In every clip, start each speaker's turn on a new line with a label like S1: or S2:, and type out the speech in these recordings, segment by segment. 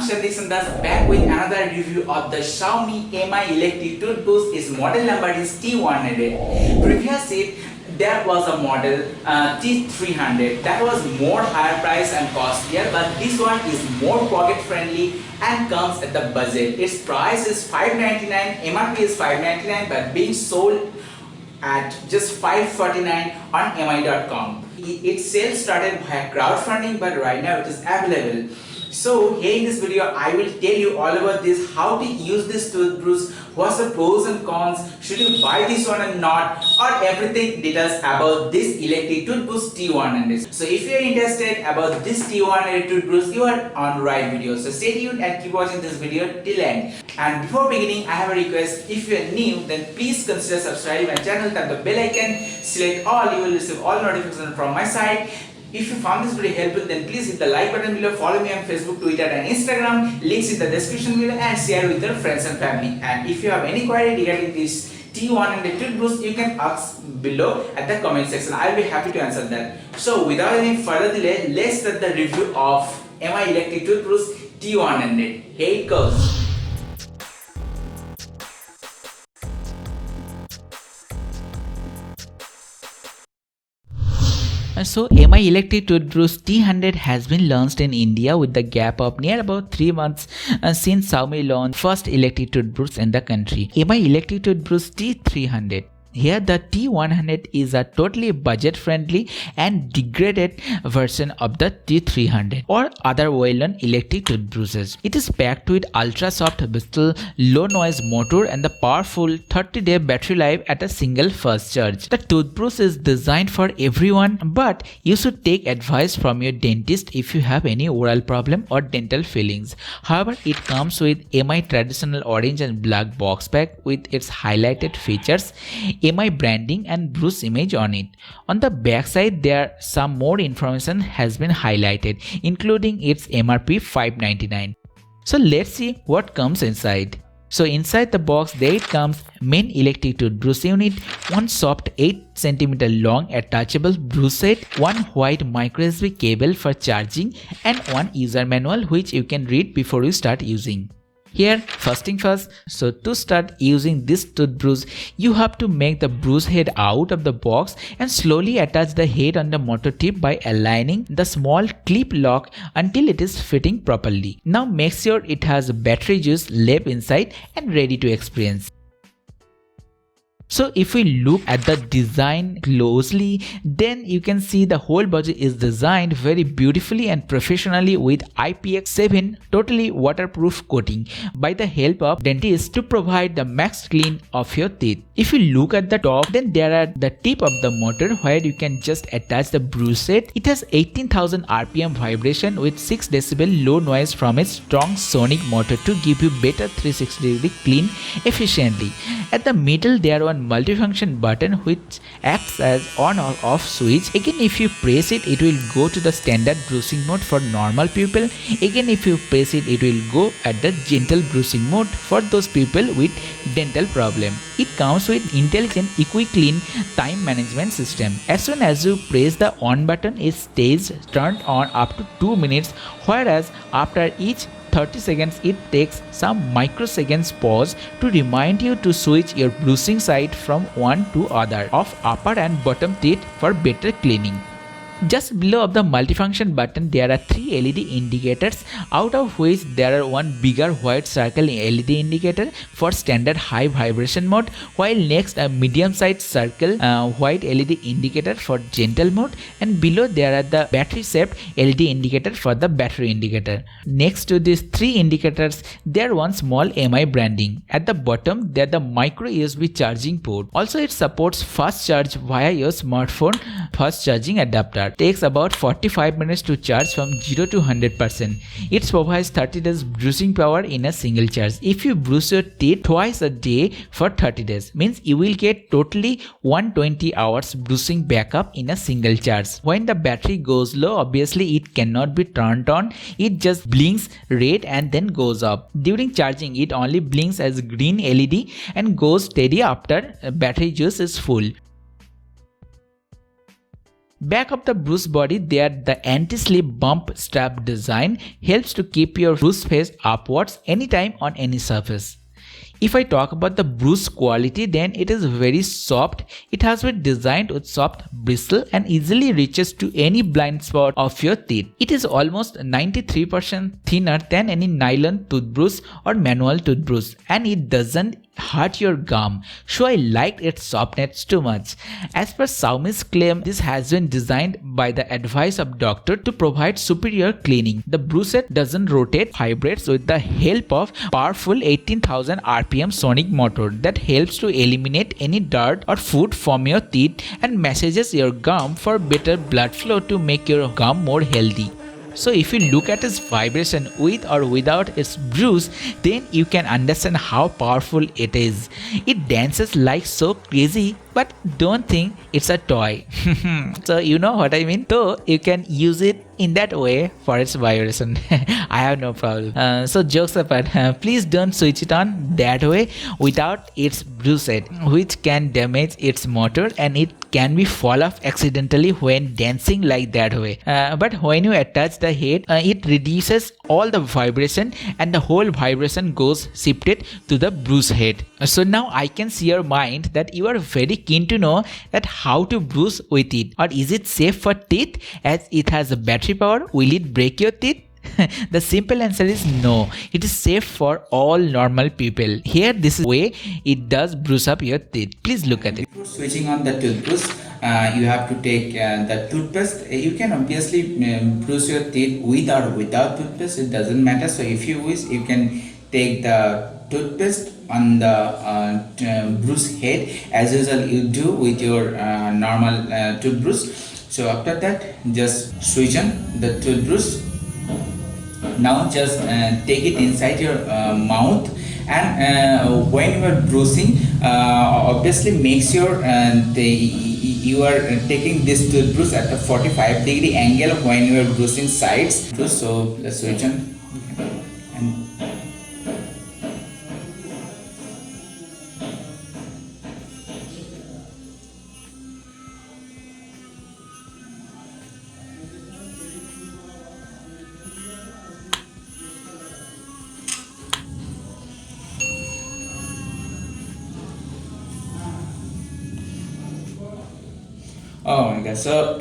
S1: I'm Sandeep Sandas back with another review of the Xiaomi Mi electric toothbrush. Its model number is T100. Previously, there was a model T300 that was more higher price and costlier, but this one is more pocket friendly and comes at the budget. Its price is $599, MRP is $599, but being sold at just $549 on mi.com. Its sales started via crowdfunding, but right now it is available. So here in this video I will tell you all about this, how to use this toothbrush, what's the pros and cons, should you buy this one or not, or everything details about this electric toothbrush T100. So if you are interested about this T100 toothbrush, you are on right video. So stay tuned and keep watching this video till end. And before beginning, I have a request. If you are new, then please consider subscribing my channel, tap the bell icon, select all, you will receive all notifications from my side. If you found this video helpful, then please hit the like button below, follow me on Facebook, Twitter and Instagram, links in the description below, and share with your friends and family. And if you have any query regarding this T100 toothbrush, you can ask below at the comment section. I'll be happy to answer that. So without any further delay, let's start the review of Mi electric toothbrush T100. Here it goes. So Mi electric toothbrush T100 has been launched in India with the gap of near about 3 months since Xiaomi launched first electric toothbrush in the country. Mi electric toothbrush T300. Here the T100 is a totally budget friendly and degraded version of the T300 or other well-known electric toothbrushes. It is packed with ultra soft Bristol low noise motor and the powerful 30-day battery life at a single first charge. The toothbrush is designed for everyone, but you should take advice from your dentist if you have any oral problem or dental fillings. However, it comes with Mi traditional orange and black box pack with its highlighted features, Mi branding and brush image on it. On the back side, there some more information has been highlighted, including its MRP $599. So let's see what comes inside. So inside the box there it comes main electric toothbrush unit, one soft 8 cm long attachable brush set, one white micro USB cable for charging, and one user manual which you can read before you start using. Here, first thing first, so to start using this toothbrush, you have to make the brush head out of the box and slowly attach the head on the motor tip by aligning the small clip lock until it is fitting properly. Now make sure it has battery juice left inside and ready to experience. So if we look at the design closely, then you can see the whole body is designed very beautifully and professionally with IPX7 totally waterproof coating by the help of dentists to provide the max clean of your teeth. If you look at the top, then there are the tip of the motor where you can just attach the brush set. It has 18,000 RPM vibration with 6 decibel low noise from its strong sonic motor to give you better 360-degree clean efficiently. At the middle there are multifunction button which acts as on or off switch. Again, if you press it, it will go to the standard brushing mode for normal people. Again, if you press it, it will go at the gentle brushing mode for those people with dental problem. It comes with intelligent EquiClean time management system. As soon as you press the on button, it stays turned on up to 2 minutes, whereas after each 30 seconds it takes some microseconds pause to remind you to switch your brushing side from one to other of upper and bottom teeth for better cleaning. Just below of the multifunction button there are 3 LED indicators, out of which there are one bigger white circle LED indicator for standard high vibration mode, while next a medium sized circle white LED indicator for gentle mode, and below there are the battery shaped LED indicator for the battery indicator. Next to these 3 indicators there one small Mi branding. At the bottom there the micro USB charging port. Also it supports fast charge via your smartphone fast charging adapter. Takes about 45 minutes to charge from 0 to 100%. It provides 30 days brushing power in a single charge. If you brush your teeth twice a day for 30 days, means you will get totally 120 hours brushing backup in a single charge. When the battery goes low, obviously it cannot be turned on. It just blinks red and then goes up. During charging, it only blinks as green LED and goes steady after battery juice is full. Back of the bruise body there, the anti-slip bump strap design helps to keep your bruise face upwards anytime on any surface. If I talk about the bruise quality, then it is very soft. It has been designed with soft bristle and easily reaches to any blind spot of your teeth. It is almost 93% thinner than any nylon toothbrush or manual toothbrush, and it doesn't hurt your gum, so I liked its softness too much. As per Xiaomi's claim, this has been designed by the advice of doctor to provide superior cleaning. The brush head doesn't rotate, vibrates with the help of powerful 18,000 RPM sonic motor that helps to eliminate any dirt or food from your teeth and massages your gum for better blood flow to make your gum more healthy. So if you look at its vibration with or without its bruise, then you can understand how powerful it is. It dances like so crazy, but don't think it's a toy. So you know what I mean? So you can use it in that way for its vibration. I have no problem. So jokes apart, please don't switch it on that way without its bruise head, which can damage its motor and it can be fall off accidentally when dancing like that way. But when you attach the head, it reduces all the vibration and the whole vibration goes shifted to the bruise head. So now I can see your mind that you are very keen to know that how to bruise with it, or is it safe for teeth as it has a battery power? Will it break your teeth? The simple answer is no. It is safe for all normal people. Here this is way it does bruise up your teeth. Please look at it.
S2: Before switching on the toothbrush, you have to take the toothpaste. You can obviously brush your teeth with or without toothpaste. It doesn't matter. So if you wish, you can take the toothpaste on the brush head as usual you do with your normal toothbrush. So after that, just switch on the toothbrush. Now just take it inside your mouth, and when you are brushing, obviously make sure you are taking this toothbrush at a 45-degree angle when you are brushing sides. So let's switch on. And oh my god, so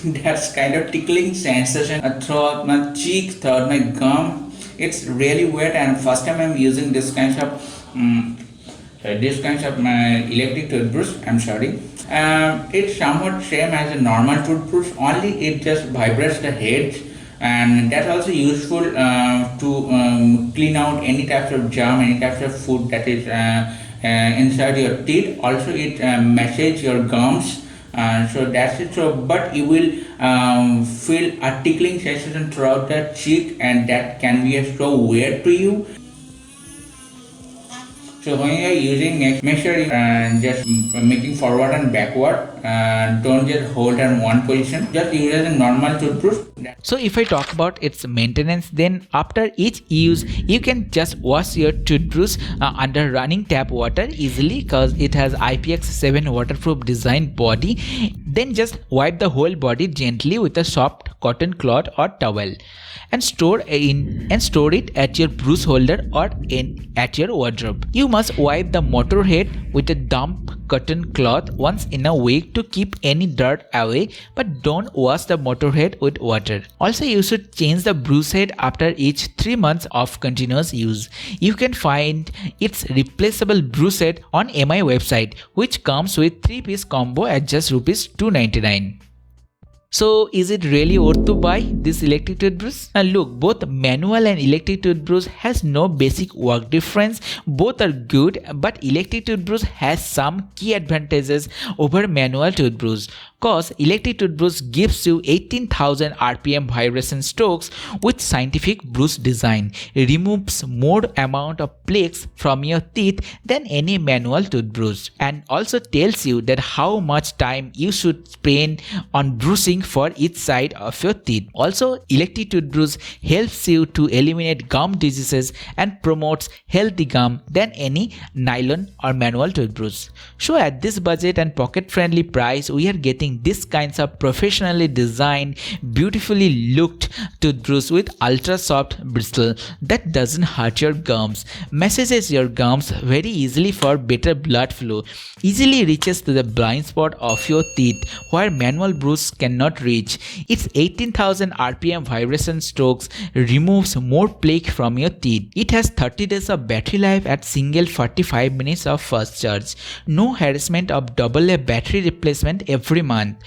S2: that's kind of tickling sensation throughout my cheek, throughout my gum. It's really weird, and first time I'm using this kind of my electric toothbrush. I'm sorry. It's somewhat same as a normal toothbrush, only it just vibrates the head, and that's also useful to clean out any types of germ, any types of food that is inside your teeth. Also it massages your gums. So that's it. So but you will feel a tickling sensation throughout the cheek, and that can be so weird to you. So when you are using it, make sure you just making forward and backward. Don't just hold in one position. Just use it as a normal toothbrush.
S1: So if I talk about its maintenance, then after each use you can just wash your toothbrush under running tap water easily, because it has IPX7 waterproof design body. Then just wipe the whole body gently with a soft cotton cloth or towel, and store it at your brush holder or at your wardrobe. You must wipe the motor head with a damp cotton cloth once in a week to keep any dirt away, but don't wash the motor head with water. Also, you should change the brush head after each 3 months of continuous use. You can find its replaceable brush head on MI website, which comes with 3-piece combo at just ₹299. So is it really worth to buy this electric toothbrush? Look, both manual and electric toothbrush has no basic work difference. Both are good, but electric toothbrush has some key advantages over manual toothbrush. Cause electric toothbrush gives you 18,000 RPM vibration strokes with scientific brush design. It removes more amount of plaques from your teeth than any manual toothbrush, and also tells you that how much time you should spend on brushing for each side of your teeth. Also, electric toothbrush helps you to eliminate gum diseases and promotes healthy gum than any nylon or manual toothbrush. So at this budget and pocket friendly price, we are getting getting this kinds of professionally designed, beautifully looked toothbrush with ultra soft bristle that doesn't hurt your gums, massages your gums very easily for better blood flow, easily reaches to the blind spot of your teeth where manual brush cannot reach. Its 18,000 RPM vibration strokes removes more plaque from your teeth. It has 30 days of battery life at single 45 minutes of fast charge. No harassment of AA battery replacement every month.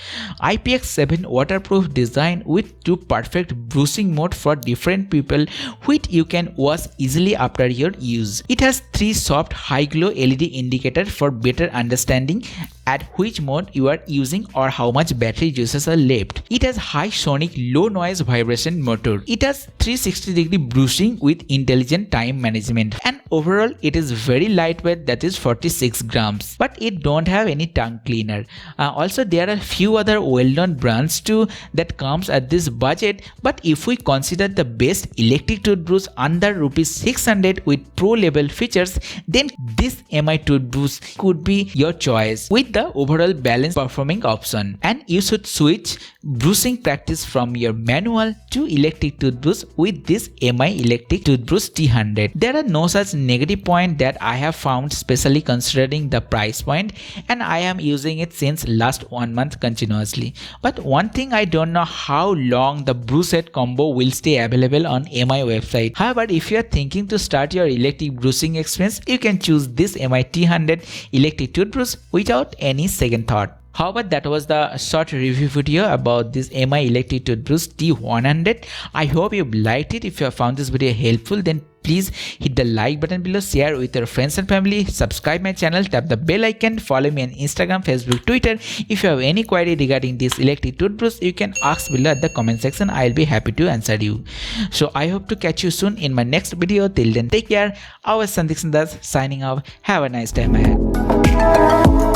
S1: IPX7 waterproof design with two perfect brushing mode for different people which you can wash easily after your use. It has 3 soft high glow LED indicator for better understanding at which mode you are using or how much battery juices are left. It has high sonic low noise vibration motor. It has 360-degree brushing with intelligent time management, and overall it is very lightweight, that is 46 grams, but it don't have any tongue cleaner. Also there are few other well-known brands too that comes at this budget, but if we consider the best electric toothbrush under rupees 600 with pro level features, then this MI toothbrush could be your choice with the overall balanced performing option. And you should switch brushing practice from your manual to electric toothbrush with this MI electric toothbrush T100. There are no such negative point that I have found, especially considering the price point, and I am using it since last 1 month continuously. But one thing, I don't know how long the brush set combo will stay available on MI website. However, if you are thinking to start your electric brushing experience, you can choose this MI T100 electric toothbrush without any second thought. However, that was the short review video about this MI electric toothbrush T100. I hope you liked it. If you have found this video helpful, then please hit the like button below, share with your friends and family, subscribe my channel, tap the bell icon, follow me on Instagram, Facebook, Twitter. If you have any query regarding this electric toothbrush, you can ask below at the comment section. I'll be happy to answer you. So I hope to catch you soon in my next video. Till then, take care. I was Sandeep Sandhas signing off. Have a nice time ahead.